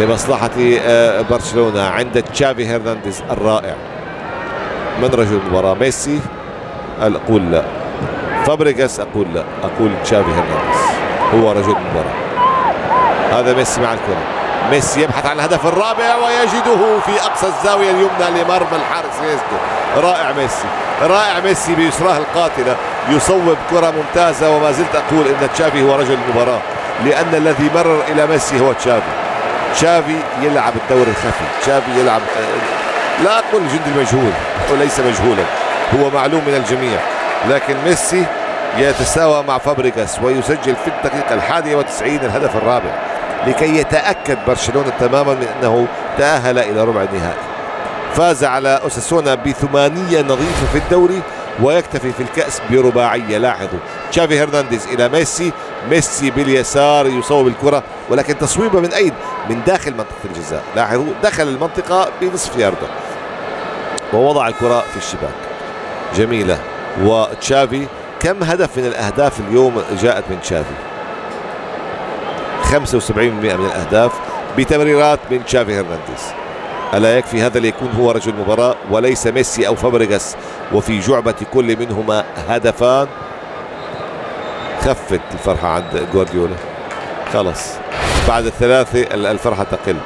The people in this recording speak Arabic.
لمصلحة برشلونة عند تشافي هرنانديز الرائع. من رجل المباراة؟ ميسي؟ أقول لا. فابريغاس؟ أقول لا. أقول تشافي هرنانديز هو رجل المباراة. هذا ميسي مع الكرة. ميسي يبحث عن الهدف الرابع ويجده في أقصى الزاوية اليمنى لمرمى الحارس ريزدو. رائع ميسي، رائع ميسي بيسراه القاتلة، يصوب كرة ممتازة. وما زلت أقول أن تشافي هو رجل المباراة، لأن الذي مرر إلى ميسي هو تشافي. تشافي يلعب الدور الخفي، تشافي يلعب، لا أقول الجندي المجهول وليس مجهولا، هو معلوم من الجميع، لكن ميسي يتساوى مع فابريغاس ويسجل في الدقيقة 91 الهدف الرابع لكي يتأكد برشلونة تماما من أنه تأهل إلى ربع النهائي. فاز على أوساسونا ب8 نظيفة في الدوري ويكتفي في الكأس برباعية. لاحظوا تشافي هرنانديز إلى ميسي، ميسي باليسار يصوب الكرة، ولكن تصويبه من أين؟ من داخل منطقة الجزاء. لاحظوا دخل المنطقة بنصف ياردة ووضع الكرة في الشباك. جميلة. وتشافي كم هدف من الأهداف اليوم جاءت من تشافي؟ 75% من الأهداف بتمريرات من تشافي هرنانديز. ألا يكفي هذا ليكون هو رجل المباراة وليس ميسي أو فابريغاس، وفي جعبة كل منهما هدفان؟ خفت الفرحة عند جوارديولا، خلاص بعد الثلاثة الفرحة تقل.